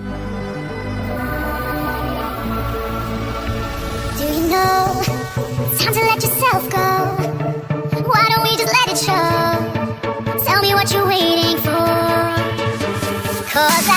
Do you know it's time to let yourself go? Why don't we just let it show? Tell me what you're waiting for, 'cause